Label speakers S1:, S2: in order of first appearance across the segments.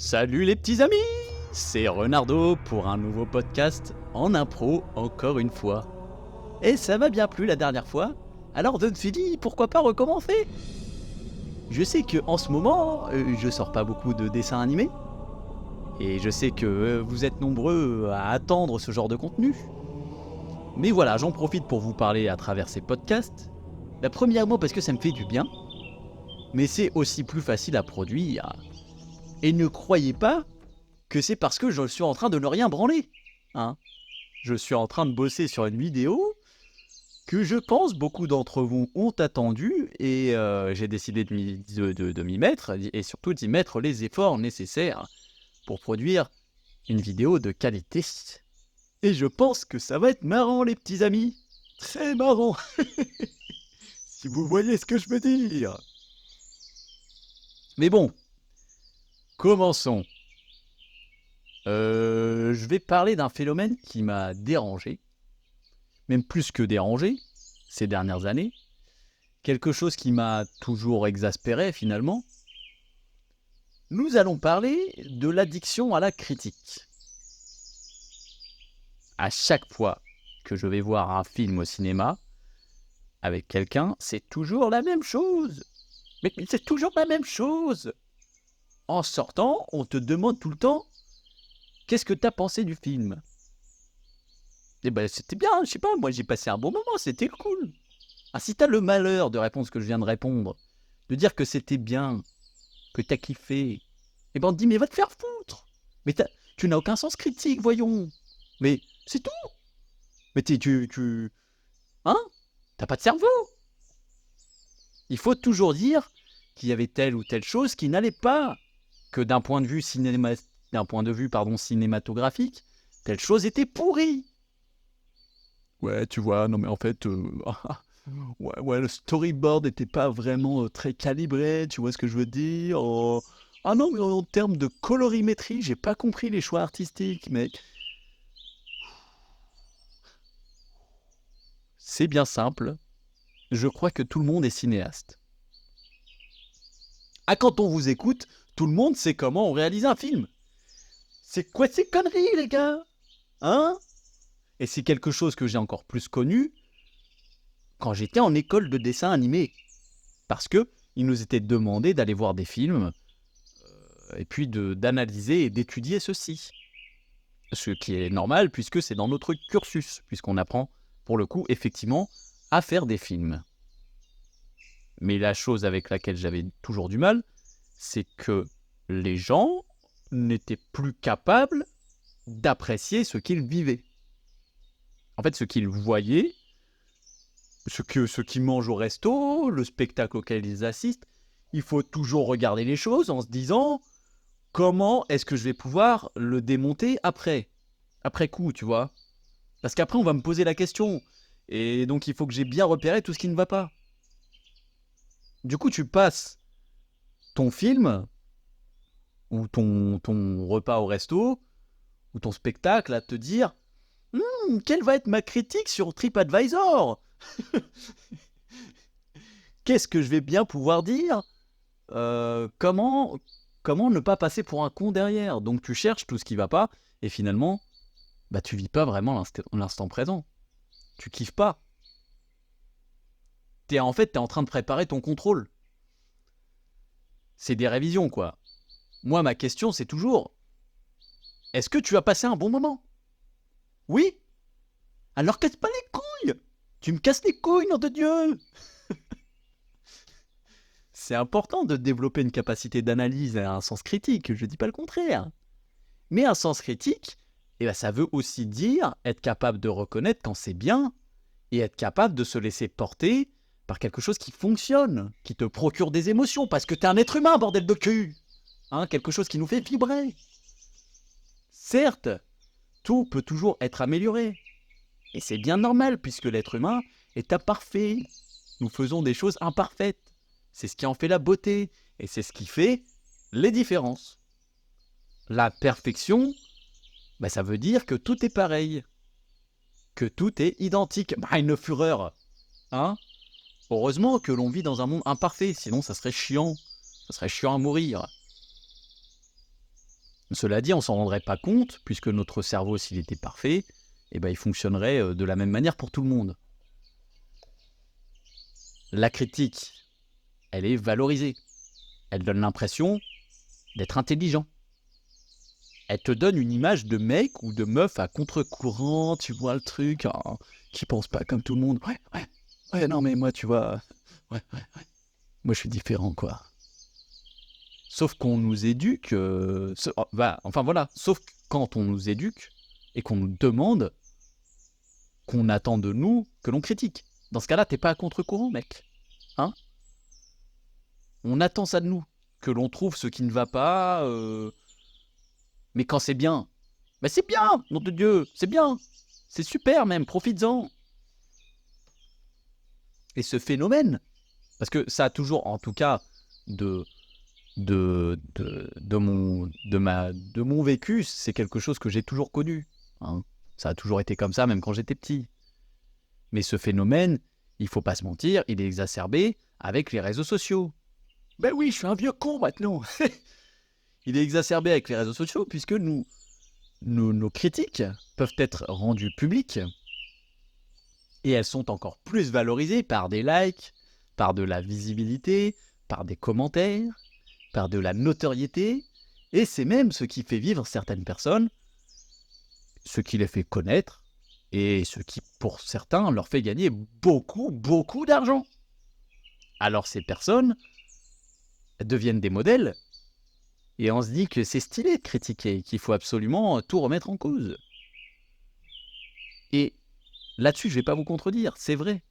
S1: Salut les petits amis, c'est Renardo pour un nouveau podcast en impro encore une fois. Et ça m'a bien plu la dernière fois, alors je me suis dit pourquoi pas recommencer. Je sais que en ce moment, je sors pas beaucoup de dessins animés, et je sais que vous êtes nombreux à attendre ce genre de contenu. Mais voilà, j'en profite pour vous parler à travers ces podcasts. Premièrement parce que ça me fait du bien, mais c'est aussi plus facile à produire. Et ne croyez pas que c'est parce que je suis en train de ne rien branler. Hein, je suis en train de bosser sur une vidéo que je pense beaucoup d'entre vous ont attendu et j'ai décidé de m'y mettre et surtout d'y mettre les efforts nécessaires pour produire une vidéo de qualité. Et je pense que ça va être marrant les petits amis. Très marrant. Si vous voyez ce que je veux dire. Mais bon, commençons. Je vais parler d'un phénomène qui m'a dérangé, même plus que dérangé, ces dernières années. Quelque chose qui m'a toujours exaspéré finalement. Nous allons parler de l'addiction à la critique. À chaque fois que je vais voir un film au cinéma avec quelqu'un, c'est toujours la même chose. Mais c'est toujours la même chose. En sortant, on te demande tout le temps « Qu'est-ce que t'as pensé du film ?» Eh ben c'était bien, je sais pas, moi j'ai passé un bon moment, c'était cool. Ah, si t'as le malheur de répondre ce que je viens de répondre, de dire que c'était bien, que t'as kiffé, eh ben on te dit mais va te faire foutre. Mais tu n'as aucun sens critique, voyons. Mais c'est tout. Mais hein, t'as pas de cerveau. Il faut toujours dire qu'il y avait telle ou telle chose qui n'allait pas, que d'un point de vue cinématographique, telle chose était pourrie. Ouais, tu vois, non mais en fait, ouais, le storyboard n'était pas vraiment très calibré, tu vois ce que je veux dire. Ah non, mais en termes de colorimétrie, j'ai pas compris les choix artistiques, mec. C'est bien simple. Je crois que tout le monde est cinéaste. Ah, quand on vous écoute, tout le monde sait comment on réalise un film. C'est quoi ces conneries, les gars? Hein? Et c'est quelque chose que j'ai encore plus connu quand j'étais en école de dessin animé. Parce que il nous était demandé d'aller voir des films et puis d'analyser et d'étudier ceci. Ce qui est normal puisque c'est dans notre cursus, puisqu'on apprend pour le coup effectivement à faire des films. Mais la chose avec laquelle j'avais toujours du mal, c'est que les gens n'étaient plus capables d'apprécier ce qu'ils vivaient. En fait, ce qu'ils voyaient, ce qu'ils mangent au resto, le spectacle auquel ils assistent, il faut toujours regarder les choses en se disant comment est-ce que je vais pouvoir le démonter après coup, tu vois. Parce qu'après, on va me poser la question. Et donc, il faut que j'ai bien repéré tout ce qui ne va pas. Du coup, tu passes ton film, ou ton repas au resto, ou ton spectacle à te dire quelle va être ma critique sur TripAdvisor? Qu'est-ce que je vais bien pouvoir dire? Comment ne pas passer pour un con derrière? Donc, tu cherches tout ce qui va pas, et finalement, bah, tu vis pas vraiment l'instant présent. Tu kiffes pas. T'es en train de préparer ton contrôle. C'est des révisions, quoi. Moi, ma question, c'est toujours est-ce que tu as passé un bon moment? Oui? Alors casse pas les couilles! Tu me casses les couilles, nom de Dieu! C'est important de développer une capacité d'analyse et un sens critique, je dis pas le contraire. Mais un sens critique, eh ben, ça veut aussi dire être capable de reconnaître quand c'est bien et être capable de se laisser porter par quelque chose qui fonctionne, qui te procure des émotions, parce que t'es un être humain, bordel de cul! Hein, quelque chose qui nous fait vibrer. Certes, tout peut toujours être amélioré. Et c'est bien normal, puisque l'être humain est imparfait. Nous faisons des choses imparfaites. C'est ce qui en fait la beauté, et c'est ce qui fait les différences. La perfection, bah, ça veut dire que tout est pareil, que tout est identique. Bah, une fureur, hein? Heureusement que l'on vit dans un monde imparfait, sinon ça serait chiant à mourir. Cela dit, on s'en rendrait pas compte, puisque notre cerveau, s'il était parfait, il fonctionnerait de la même manière pour tout le monde. La critique, elle est valorisée. Elle donne l'impression d'être intelligent. Elle te donne une image de mec ou de meuf à contre-courant, tu vois le truc, hein, qui pense pas comme tout le monde. Ouais, non mais moi, tu vois, ouais, moi je suis différent, quoi. Sauf qu'on nous éduque, sauf quand on nous éduque et qu'on nous demande, qu'on attend de nous que l'on critique. Dans ce cas-là, t'es pas à contre-courant, mec. Hein? On attend ça de nous, que l'on trouve ce qui ne va pas, mais quand c'est bien, c'est bien, nom de Dieu, c'est bien, c'est super même, profites-en. Et ce phénomène, parce que ça a toujours, en tout cas, de mon vécu, c'est quelque chose que j'ai toujours connu. Hein. Ça a toujours été comme ça, même quand j'étais petit. Mais ce phénomène, il faut pas se mentir, il est exacerbé avec les réseaux sociaux. Ben oui, je suis un vieux con maintenant. Il est exacerbé avec les réseaux sociaux puisque nos critiques peuvent être rendues publiques et elles sont encore plus valorisées par des likes, par de la visibilité, par des commentaires, par de la notoriété, et c'est même ce qui fait vivre certaines personnes, ce qui les fait connaître, et ce qui, pour certains, leur fait gagner beaucoup, beaucoup d'argent. Alors ces personnes deviennent des modèles, et on se dit que c'est stylé de critiquer, qu'il faut absolument tout remettre en cause. Et là-dessus, je ne vais pas vous contredire, c'est vrai.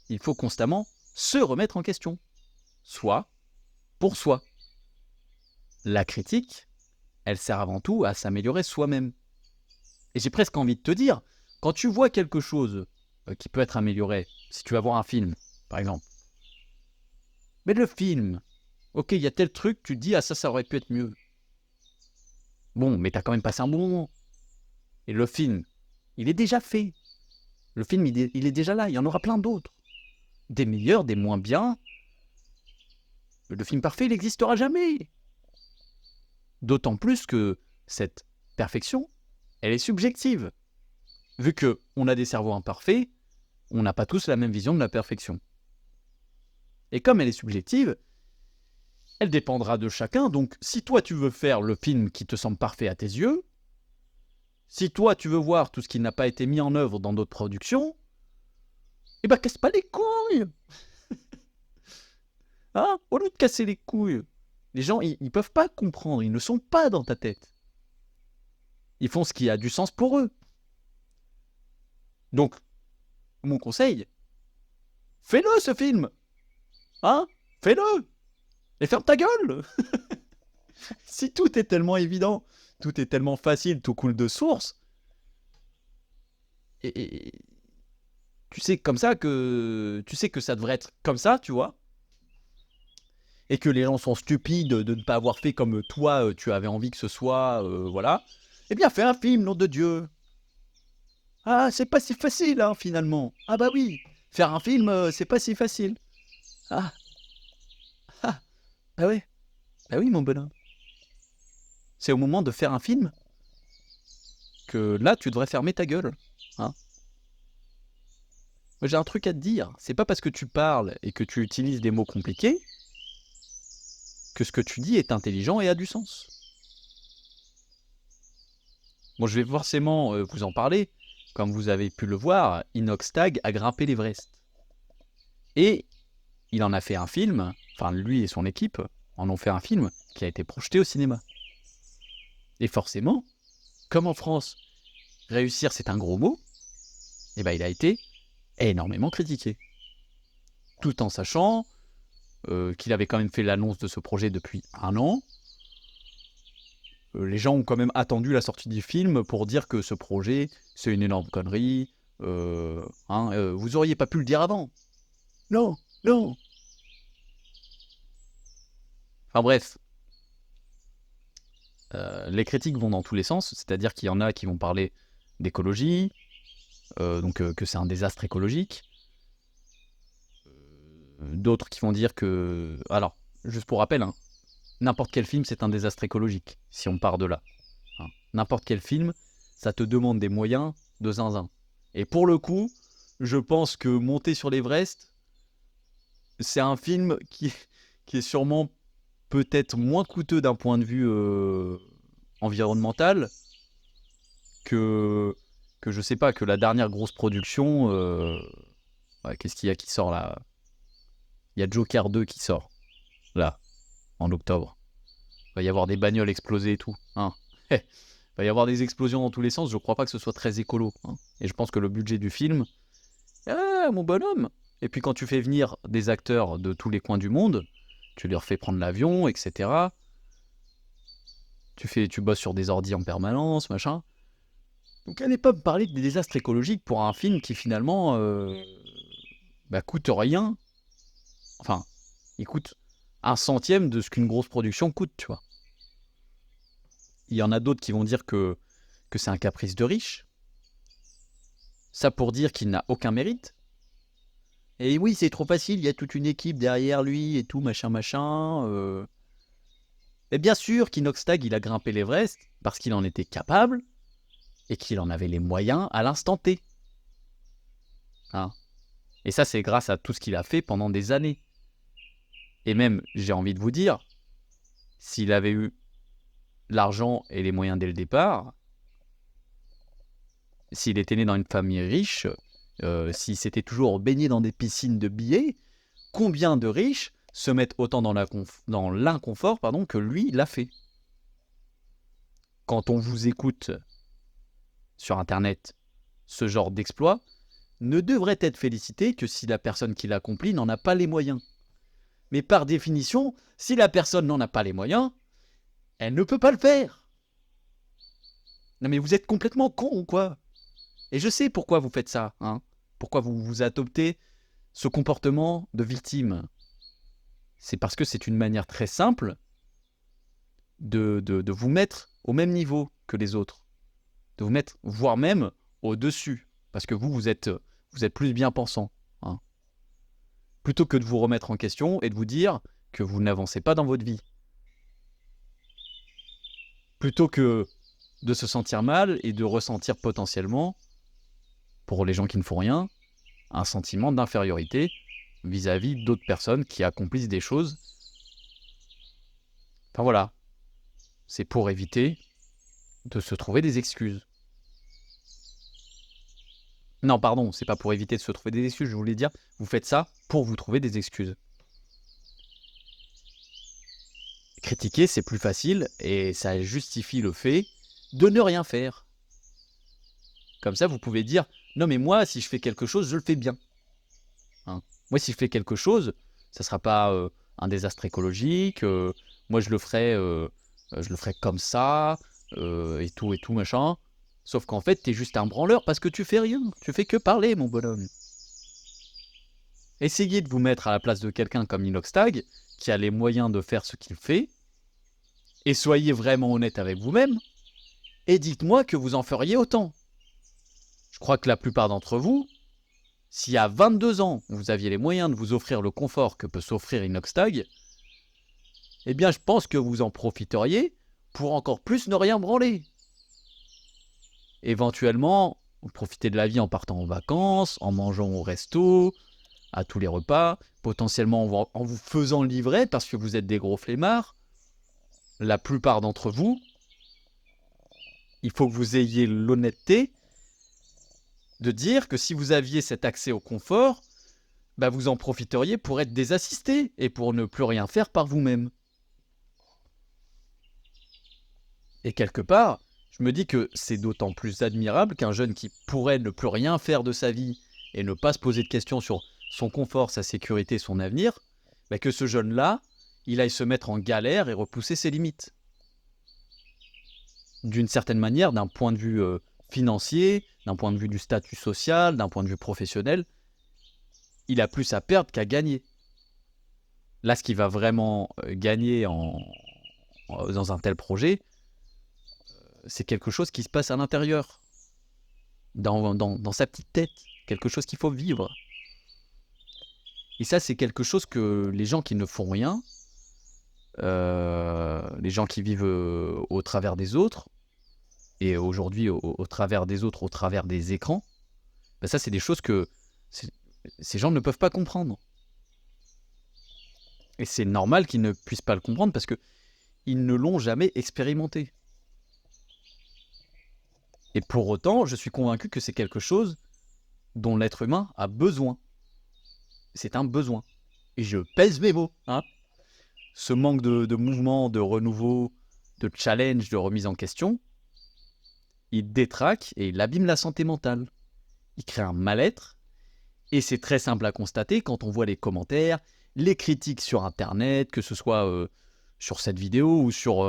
S1: Il faut constamment se remettre en question, soit pour soi. La critique, elle sert avant tout à s'améliorer soi-même. Et j'ai presque envie de te dire, quand tu vois quelque chose qui peut être amélioré, si tu vas voir un film, par exemple, mais le film, ok, il y a tel truc, tu te dis, ah ça aurait pu être mieux. Bon, mais t'as quand même passé un bon moment. Et le film, il est déjà fait. Le film, il est déjà là, il y en aura plein d'autres. Des meilleurs, des moins bien. Le film parfait, il n'existera jamais. D'autant plus que cette perfection, elle est subjective. Vu qu'on a des cerveaux imparfaits, on n'a pas tous la même vision de la perfection. Et comme elle est subjective, elle dépendra de chacun. Donc, si toi, tu veux faire le film qui te semble parfait à tes yeux, si toi, tu veux voir tout ce qui n'a pas été mis en œuvre dans d'autres productions, casse pas les couilles. Hein? Au lieu de casser les couilles, les gens, ils peuvent pas comprendre, ils ne sont pas dans ta tête. Ils font ce qui a du sens pour eux. Donc, mon conseil, fais-le ce film. Hein? Fais-le. Et ferme ta gueule. Si tout est tellement évident, tout est tellement facile, tout coule de source, et tu sais que ça devrait être comme ça, tu vois, et que les gens sont stupides de ne pas avoir fait comme toi, tu avais envie que ce soit, voilà, eh bien fais un film, nom de Dieu. Ah, c'est pas si facile, hein, finalement. Ah bah oui, faire un film, c'est pas si facile. Ah, ah, bah ouais, bah oui, mon bonhomme. C'est au moment de faire un film que là, tu devrais fermer ta gueule, hein. Moi, j'ai un truc à te dire, c'est pas parce que tu parles et que tu utilises des mots compliqués que ce que tu dis est intelligent et a du sens. Bon, je vais forcément vous en parler. Comme vous avez pu le voir, Inoxtag a grimpé l'Everest. Et il en a fait un film, enfin lui et son équipe en ont fait un film qui a été projeté au cinéma. Et forcément, comme en France, réussir c'est un gros mot, il a été énormément critiqué. Tout en sachant qu'il avait quand même fait l'annonce de ce projet depuis 1 an. Les gens ont quand même attendu la sortie du film pour dire que ce projet, c'est une énorme connerie. Vous auriez pas pu le dire avant. Non, non. Enfin bref, les critiques vont dans tous les sens, c'est-à-dire qu'il y en a qui vont parler d'écologie, que c'est un désastre écologique. D'autres qui vont dire que... Alors, juste pour rappel, hein, n'importe quel film, c'est un désastre écologique, si on part de là. Hein. N'importe quel film, ça te demande des moyens de zinzin. Et pour le coup, je pense que Monter sur l'Everest, c'est un film qui est sûrement peut-être moins coûteux d'un point de vue environnemental que je sais pas, que la dernière grosse production. Ouais, qu'est-ce qu'il y a qui sort là? Il y a Joker 2 qui sort, là, en octobre. Il va y avoir des bagnoles explosées et tout. Hein. Il va y avoir des explosions dans tous les sens. Je crois pas que ce soit très écolo. Hein. Et je pense que le budget du film... Ah, mon bonhomme! Et puis quand tu fais venir des acteurs de tous les coins du monde, tu leur fais prendre l'avion, etc. Tu bosses sur des ordis en permanence, machin. Donc allez pas me parler des désastres écologiques pour un film qui finalement coûte rien. Enfin, il coûte 1/100 de ce qu'une grosse production coûte, tu vois. Il y en a d'autres qui vont dire que c'est un caprice de riche. Ça pour dire qu'il n'a aucun mérite. Et oui, c'est trop facile, il y a toute une équipe derrière lui et tout, machin. Et bien sûr qu'Inoxtag, il a grimpé l'Everest parce qu'il en était capable et qu'il en avait les moyens à l'instant T. Hein. Et ça, c'est grâce à tout ce qu'il a fait pendant des années. Et même, j'ai envie de vous dire, s'il avait eu l'argent et les moyens dès le départ, s'il était né dans une famille riche, s'il s'était toujours baigné dans des piscines de billets, combien de riches se mettent autant dans l'inconfort que lui l'a fait? Quand on vous écoute sur Internet, ce genre d'exploit ne devrait être félicité que si la personne qui l'accomplit n'en a pas les moyens. Mais par définition, si la personne n'en a pas les moyens, elle ne peut pas le faire. Non mais vous êtes complètement con ou quoi? Et je sais pourquoi vous faites ça. Hein. Pourquoi vous adoptez ce comportement de victime. C'est parce que c'est une manière très simple de vous mettre au même niveau que les autres. De vous mettre, voire même, au-dessus. Parce que vous êtes plus bien pensant. Hein. Plutôt que de vous remettre en question et de vous dire que vous n'avancez pas dans votre vie. Plutôt que de se sentir mal et de ressentir potentiellement, pour les gens qui ne font rien, un sentiment d'infériorité vis-à-vis d'autres personnes qui accomplissent des choses. Enfin voilà, c'est pour éviter de se trouver des excuses. Non, pardon, c'est pas pour éviter de se trouver des excuses, je voulais dire, vous faites ça pour vous trouver des excuses. Critiquer, c'est plus facile et ça justifie le fait de ne rien faire. Comme ça, vous pouvez dire, non mais moi, si je fais quelque chose, je le fais bien. Hein. Moi, si je fais quelque chose, ça ne sera pas un désastre écologique, moi je le ferai comme ça, et tout, machin. Sauf qu'en fait, t'es juste un branleur parce que tu fais rien. Tu fais que parler, mon bonhomme. Essayez de vous mettre à la place de quelqu'un comme Inoxtag, qui a les moyens de faire ce qu'il fait, et soyez vraiment honnête avec vous-même, et dites-moi que vous en feriez autant. Je crois que la plupart d'entre vous, si à 22 ans, vous aviez les moyens de vous offrir le confort que peut s'offrir Inoxtag, eh bien je pense que vous en profiteriez pour encore plus ne rien branler. Éventuellement, vous profitez de la vie en partant en vacances, en mangeant au resto, à tous les repas, potentiellement en vous faisant livrer parce que vous êtes des gros flemmards. La plupart d'entre vous, il faut que vous ayez l'honnêteté de dire que si vous aviez cet accès au confort, vous en profiteriez pour être désassisté et pour ne plus rien faire par vous-même. Et quelque part, je me dis que c'est d'autant plus admirable qu'un jeune qui pourrait ne plus rien faire de sa vie et ne pas se poser de questions sur son confort, sa sécurité, son avenir, que ce jeune-là, il aille se mettre en galère et repousser ses limites. D'une certaine manière, d'un point de vue financier, d'un point de vue du statut social, d'un point de vue professionnel, il a plus à perdre qu'à gagner. Là, ce qu'il va vraiment gagner dans un tel projet, c'est quelque chose qui se passe à l'intérieur, dans sa petite tête, quelque chose qu'il faut vivre. Et ça, c'est quelque chose que les gens qui ne font rien les gens qui vivent au travers des autres, et aujourd'hui au travers des autres, au travers des écrans, ben ça c'est des choses que ces gens ne peuvent pas comprendre. Et c'est normal qu'ils ne puissent pas le comprendre parce qu'ils ne l'ont jamais expérimenté. Et pour autant, je suis convaincu que c'est quelque chose dont l'être humain a besoin. C'est un besoin. Et je pèse mes mots. Hein. Ce manque de mouvement, de renouveau, de challenge, de remise en question, il détraque et il abîme la santé mentale. Il crée un mal-être. Et c'est très simple à constater quand on voit les commentaires, les critiques sur Internet, que ce soit sur cette vidéo ou sur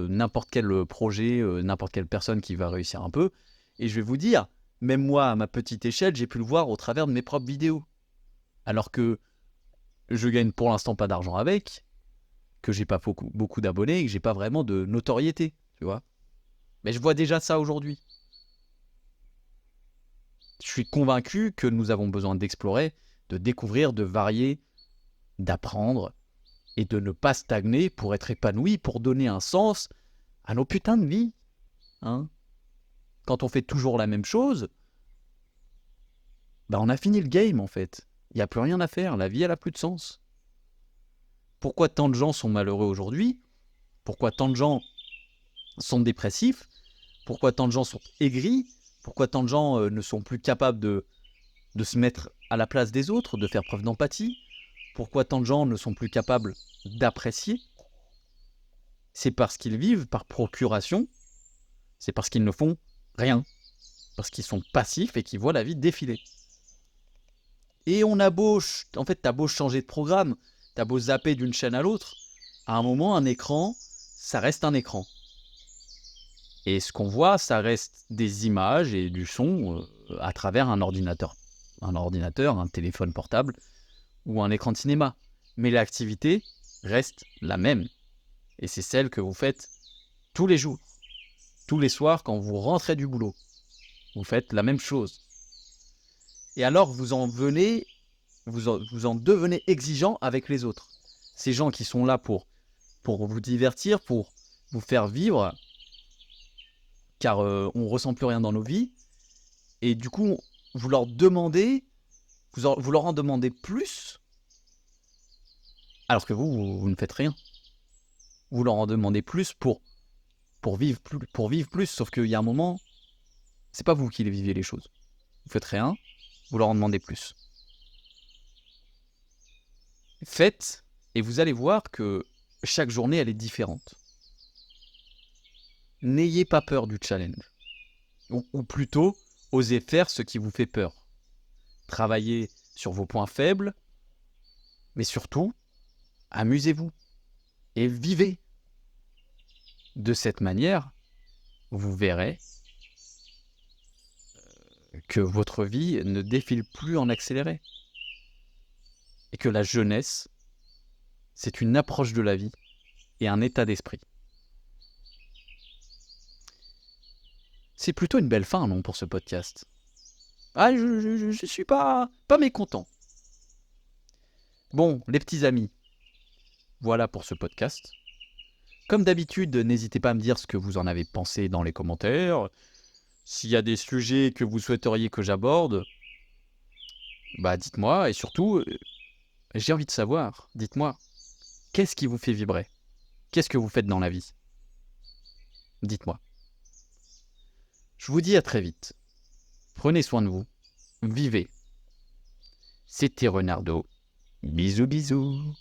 S1: n'importe quel projet, n'importe quelle personne qui va réussir un peu. Et je vais vous dire, même moi, à ma petite échelle, j'ai pu le voir au travers de mes propres vidéos. Alors que je gagne pour l'instant pas d'argent avec, que j'ai pas beaucoup d'abonnés et que j'ai pas vraiment de notoriété, tu vois. Mais je vois déjà ça aujourd'hui. Je suis convaincu que nous avons besoin d'explorer, de découvrir, de varier, d'apprendre et de ne pas stagner pour être épanoui, pour donner un sens à nos putains de vies. Hein. Quand on fait toujours la même chose, bah on a fini le game en fait. Il n'y a plus rien à faire, la vie elle a plus de sens. Pourquoi tant de gens sont malheureux aujourd'hui? Pourquoi tant de gens sont dépressifs? Pourquoi tant de gens sont aigris? Pourquoi tant de gens ne sont plus capables de se mettre à la place des autres, de faire preuve d'empathie? Pourquoi tant de gens ne sont plus capables d'apprécier? C'est parce qu'ils vivent par procuration, c'est parce qu'ils ne font rien, parce qu'ils sont passifs et qu'ils voient la vie défiler. Et on a beau, en fait, t'as beau changer de programme, t'as beau zapper d'une chaîne à l'autre, à un moment, un écran, ça reste un écran. Et ce qu'on voit, ça reste des images et du son à travers un ordinateur, un téléphone portable ou un écran de cinéma. Mais l'activité reste la même. Et c'est celle que vous faites tous les jours, tous les soirs quand vous rentrez du boulot. Vous faites la même chose. Et alors vous en devenez exigeant avec les autres. Ces gens qui sont là pour vous divertir, pour vous faire vivre, car on ne ressent plus rien dans nos vies. Et du coup, vous leur en demandez plus, alors que vous ne faites rien. Vous leur en demandez plus pour vivre plus, sauf qu'il y a un moment, c'est pas vous qui les vivez les choses. Vous faites rien, vous leur en demandez plus. Faites, et vous allez voir que chaque journée, elle est différente. N'ayez pas peur du challenge. Ou plutôt, osez faire ce qui vous fait peur. Travaillez sur vos points faibles, mais surtout, amusez-vous et vivez. De cette manière, vous verrez que votre vie ne défile plus en accéléré. Et que la jeunesse, c'est une approche de la vie et un état d'esprit. C'est plutôt une belle fin, non, pour ce podcast. Ah, je suis pas mécontent. Bon, les petits amis, voilà pour ce podcast. Comme d'habitude, n'hésitez pas à me dire ce que vous en avez pensé dans les commentaires. S'il y a des sujets que vous souhaiteriez que j'aborde, bah dites-moi. Et surtout, j'ai envie de savoir, dites-moi, qu'est-ce qui vous fait vibrer? Qu'est-ce que vous faites dans la vie? Dites-moi. Je vous dis à très vite. Prenez soin de vous. Vivez. C'était Renardo. Bisous bisous.